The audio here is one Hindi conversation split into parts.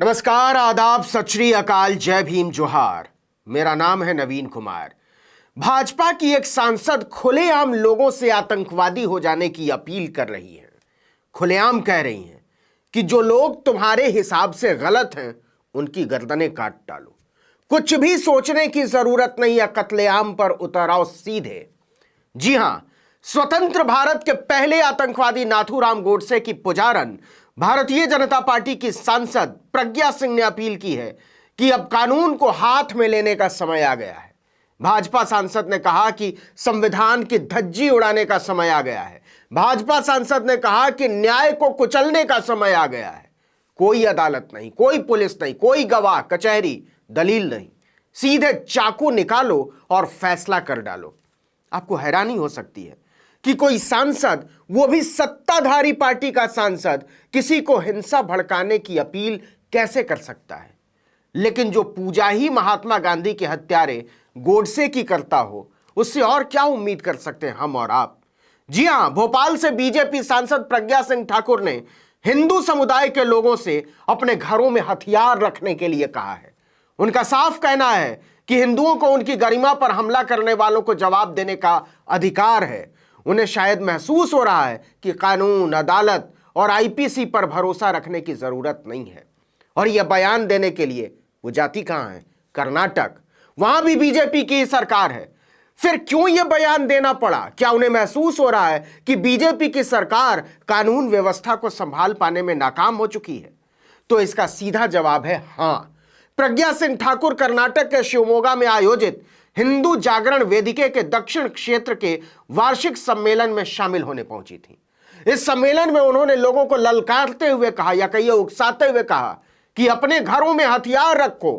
नमस्कार, आदाब, सत श्री अकाल, जय भीम, जोहार। मेरा नाम है नवीन कुमार। भाजपा की एक सांसद खुलेआम लोगों से आतंकवादी हो जाने की अपील कर रही है। खुलेआम कह रही हैं कि जो लोग तुम्हारे हिसाब से गलत हैं उनकी गर्दनें काट डालो। कुछ भी सोचने की जरूरत नहीं है, कत्लेआम पर उतर आओ सीधे। जी हां, स्वतंत्र भारत के पहले आतंकवादी नाथूराम गोडसे की पुजारन भारतीय जनता पार्टी की सांसद प्रज्ञा सिंह ने अपील की है कि अब कानून को हाथ में लेने का समय आ गया है। भाजपा सांसद ने कहा कि संविधान की धज्जी उड़ाने का समय आ गया है। भाजपा सांसद ने कहा कि न्याय को कुचलने का समय आ गया है। कोई अदालत नहीं, कोई पुलिस नहीं, कोई गवाह, कचहरी, दलील नहीं, सीधे चाकू निकालो और फैसला कर डालो। आपको हैरानी हो सकती है कि कोई सांसद, वो भी सत्ताधारी पार्टी का सांसद, किसी को हिंसा भड़काने की अपील कैसे कर सकता है। लेकिन जो पूजा ही महात्मा गांधी के हत्यारे गोडसे की करता हो, उससे और क्या उम्मीद कर सकते हैं हम और आप। जी हां, भोपाल से बीजेपी सांसद प्रज्ञा सिंह ठाकुर ने हिंदू समुदाय के लोगों से अपने घरों में हथियार रखने के लिए कहा है। उनका साफ कहना है कि हिंदुओं को उनकी गरिमा पर हमला करने वालों को जवाब देने का अधिकार है। उन्हें शायद महसूस हो रहा है कि कानून, अदालत और आईपीसी पर भरोसा रखने की जरूरत नहीं है। और यह बयान देने के लिए वो जाति कहां है? कर्नाटक। वहां भी बीजेपी की सरकार है। फिर क्यों यह बयान देना पड़ा? क्या उन्हें महसूस हो रहा है कि बीजेपी की सरकार कानून व्यवस्था को संभाल पाने में नाकाम हो चुकी है? तो इसका सीधा जवाब है हां। प्रज्ञा सिंह ठाकुर कर्नाटक के शिवमोगा में आयोजित हिंदू जागरण वेदिके के दक्षिण क्षेत्र के वार्षिक सम्मेलन में शामिल होने पहुंची थी। इस सम्मेलन में उन्होंने लोगों को ललकारते हुए कहा, या कहिए उकसाते हुए कहा, कि अपने घरों में हथियार रखो,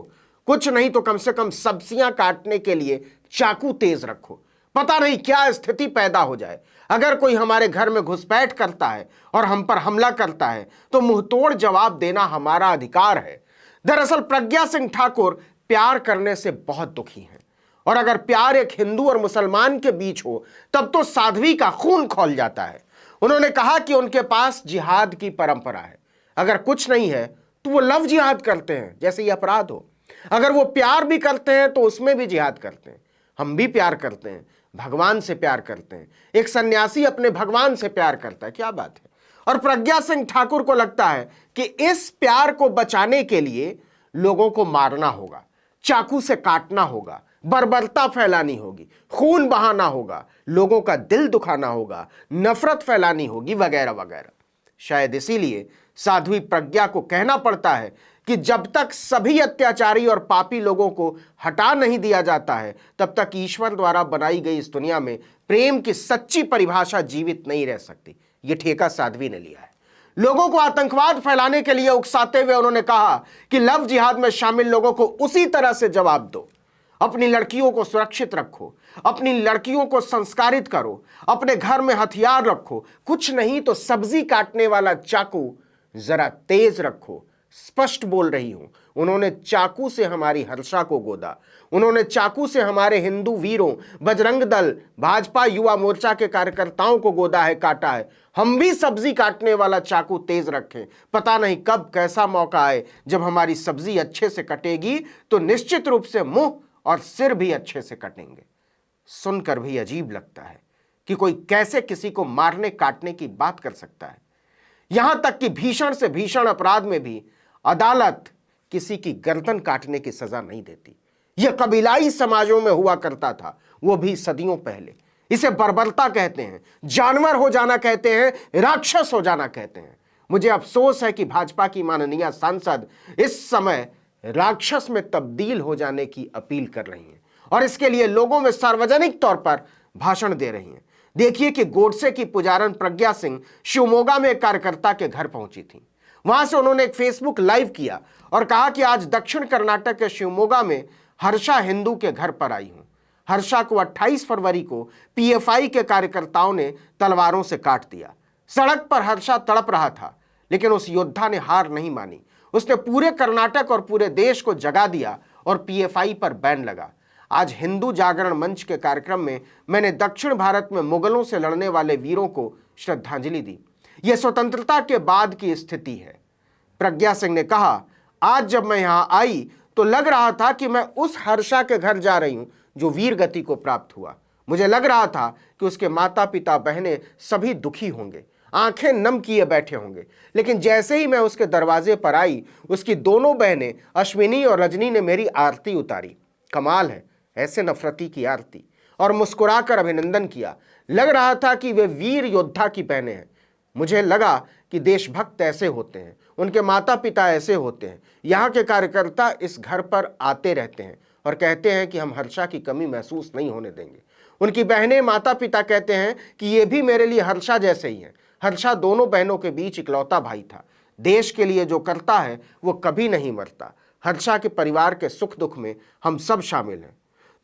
कुछ नहीं तो कम से कम सब्जियां काटने के लिए चाकू तेज रखो। पता नहीं क्या स्थिति पैदा हो जाए। अगर कोई हमारे घर में घुसपैठ करता है और हम पर हमला करता है तो मुंहतोड़ जवाब देना हमारा अधिकार है। दरअसल प्रज्ञा सिंह ठाकुर प्यार करने से बहुत दुखी हैं, और अगर प्यार एक हिंदू और मुसलमान के बीच हो तब तो साध्वी का खून खौल जाता है। उन्होंने कहा कि उनके पास जिहाद की परंपरा है। अगर कुछ नहीं है तो वो लव जिहाद करते हैं, जैसे ये अपराध हो। अगर वो प्यार भी करते हैं तो उसमें भी जिहाद करते हैं। हम भी प्यार करते हैं, भगवान से प्यार करते हैं। एक सन्यासी अपने भगवान से प्यार करता है, क्या बात है। और प्रज्ञा सिंह ठाकुर को लगता है कि इस प्यार को बचाने के लिए लोगों को मारना होगा, चाकू से काटना होगा, बर्बरता फैलानी होगी, खून बहाना होगा, लोगों का दिल दुखाना होगा, नफरत फैलानी होगी, वगैरह वगैरह। शायद इसीलिए साध्वी प्रज्ञा को कहना पड़ता है कि जब तक सभी अत्याचारी और पापी लोगों को हटा नहीं दिया जाता है तब तक ईश्वर द्वारा बनाई गई इस दुनिया में प्रेम की सच्ची परिभाषा जीवित नहीं रह सकती। यह ठेका साध्वी ने लिया है। लोगों को आतंकवाद फैलाने के लिए उकसाते हुए उन्होंने कहा कि लव जिहाद में शामिल लोगों को उसी तरह से जवाब दो। अपनी लड़कियों को सुरक्षित रखो, अपनी लड़कियों को संस्कारित करो, अपने घर में हथियार रखो, कुछ नहीं तो सब्जी काटने वाला चाकू जरा तेज रखो। स्पष्ट बोल रही हूं, उन्होंने चाकू से हमारी हर्षा को गोदा, उन्होंने चाकू से हमारे हिंदू वीरों, बजरंग दल, भाजपा युवा मोर्चा के कार्यकर्ताओं को गोदा है, काटा है। हम भी सब्जी काटने वाला चाकू तेज रखें। पता नहीं कब कैसा मौका आए जब हमारी सब्जी अच्छे से कटेगी तो निश्चित रूप से मुंह और सिर भी अच्छे से कटेंगे। सुनकर भी अजीब लगता है कि कोई कैसे किसी को मारने काटने की बात कर सकता है। यहां तक कि भीषण से भीषण अपराध में भी अदालत किसी की गर्दन काटने की सजा नहीं देती। यह कबीलाई समाजों में हुआ करता था, वो भी सदियों पहले। इसे बर्बरता कहते हैं, जानवर हो जाना कहते हैं, राक्षस हो जाना कहते हैं। मुझे अफसोस है कि भाजपा की माननीय सांसद इस समय राक्षस में तब्दील हो जाने की अपील कर रही हैं और इसके लिए लोगों में सार्वजनिक तौर पर भाषण दे रही हैं। देखिए कि गोडसे की पुजारन प्रज्ञा सिंह शिवमोगा में एक कार्यकर्ता के घर पहुंची थी। वहां से उन्होंने एक फेसबुक लाइव किया और कहा कि आज दक्षिण कर्नाटक के शिवमोगा में हर्षा हिंदू के घर पर आई हूं। हर्षा को 28 फरवरी को पीएफआई के कार्यकर्ताओं ने तलवारों से काट दिया। सड़क पर हर्षा तड़प रहा था, लेकिन उस योद्धा ने हार नहीं मानी। उसने पूरे कर्नाटक और पूरे देश को जगा दिया और पीएफआई पर बैन लगा। आज हिंदू जागरण मंच के कार्यक्रम में मैंने दक्षिण भारत में मुगलों से लड़ने वाले वीरों को श्रद्धांजलि दी। यह स्वतंत्रता के बाद की स्थिति है। प्रज्ञा सिंह ने कहा, आज जब मैं यहां आई तो लग रहा था कि मैं उस हर्षा के घर जा रही हूं जो वीर गति को प्राप्त हुआ। मुझे लग रहा था कि उसके माता पिता बहनें सभी दुखी होंगे, आंखें नम किए बैठे होंगे। लेकिन जैसे ही मैं उसके दरवाजे पर आई, उसकी दोनों बहनें अश्विनी और रजनी ने मेरी आरती उतारी। कमाल है, ऐसे नफरती की आरती, और मुस्कुराकर अभिनंदन किया। लग रहा था कि वे वीर योद्धा की बहनें हैं। मुझे लगा कि देशभक्त ऐसे होते हैं, उनके माता पिता ऐसे होते हैं। यहाँ के कार्यकर्ता इस घर पर आते रहते हैं और कहते हैं कि हम हर्षा की कमी महसूस नहीं होने देंगे। उनकी बहनें माता पिता कहते हैं कि ये भी मेरे लिए हर्षा जैसे ही हैं। हर्षा दोनों बहनों के बीच इकलौता भाई था। देश के लिए जो करता है वो कभी नहीं मरता। हर्षा के परिवार के सुख दुख में हम सब शामिल हैं।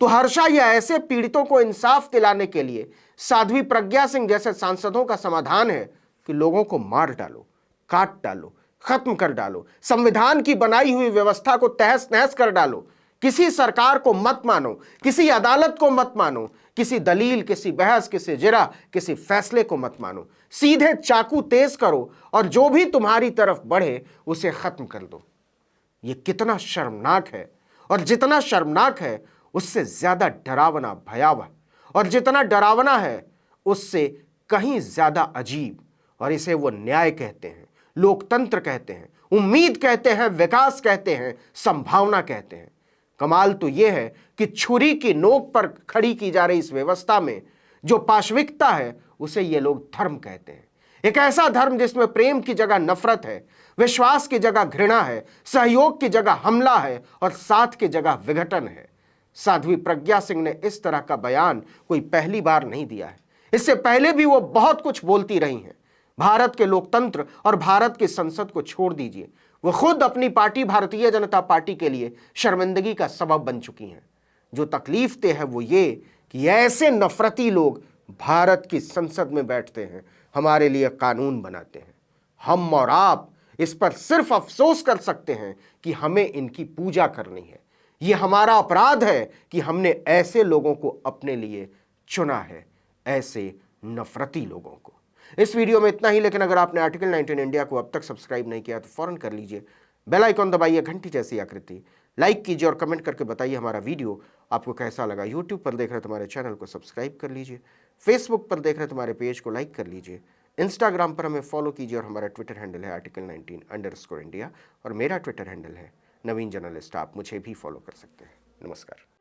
तो हर्षा या ऐसे पीड़ितों को इंसाफ दिलाने के लिए साध्वी प्रज्ञा सिंह जैसे सांसदों का समाधान है कि लोगों को मार डालो, काट डालो, खत्म कर डालो, संविधान की बनाई हुई व्यवस्था को तहस नहस कर डालो। किसी सरकार को मत मानो, किसी अदालत को मत मानो, किसी दलील, किसी बहस, किसी जिरा, किसी फैसले को मत मानो। सीधे चाकू तेज करो और जो भी तुम्हारी तरफ बढ़े उसे खत्म कर दो। ये कितना शर्मनाक है, और जितना शर्मनाक है उससे ज्यादा डरावना, भयावह, और जितना डरावना है उससे कहीं ज्यादा अजीब। और इसे वो न्याय कहते हैं, लोकतंत्र कहते हैं, उम्मीद कहते हैं, विकास कहते हैं, संभावना कहते हैं। कमाल तो यह है कि छुरी की नोक पर खड़ी की जा रही इस व्यवस्था में जो पाशविकता है उसे ये लोग धर्म कहते हैं। एक ऐसा धर्म जिसमें प्रेम की जगह नफरत है, विश्वास की जगह घृणा है, सहयोग की जगह हमला है और साथ की जगह विघटन है। साध्वी प्रज्ञा सिंह ने इस तरह का बयान कोई पहली बार नहीं दिया है। इससे पहले भी वो बहुत कुछ बोलती रही हैं। भारत के लोकतंत्र और भारत की संसद को छोड़ दीजिए, वो खुद अपनी पार्टी भारतीय जनता पार्टी के लिए शर्मिंदगी का सबब बन चुकी हैं। जो तकलीफ दे है वो ये कि ऐसे नफरती लोग भारत की संसद में बैठते हैं, हमारे लिए कानून बनाते हैं। हम और आप इस पर सिर्फ अफसोस कर सकते हैं कि हमें इनकी पूजा करनी है। ये हमारा अपराध है कि हमने ऐसे लोगों को अपने लिए चुना है, ऐसे नफरती लोगों को। इस वीडियो में इतना ही, लेकिन अगर आपने आर्टिकल 19 इंडिया को अब तक सब्सक्राइब नहीं किया तो फौरन कर लीजिए। बेल आइकॉन दबाइए, घंटी जैसी आकृति, लाइक कीजिए और कमेंट करके बताइए हमारा वीडियो आपको कैसा लगा। यूट्यूब पर देख रहे तो हमारे चैनल को सब्सक्राइब कर लीजिए, फेसबुक पर देख रहे तो हमारे पेज को लाइक कर लीजिए, इंस्टाग्राम पर हमें फॉलो कीजिए और हमारा ट्विटर हैंडल है article19_India और मेरा ट्विटर हैंडल है नवीन जर्नलिस्ट। आप मुझे भी फॉलो कर सकते हैं। नमस्कार।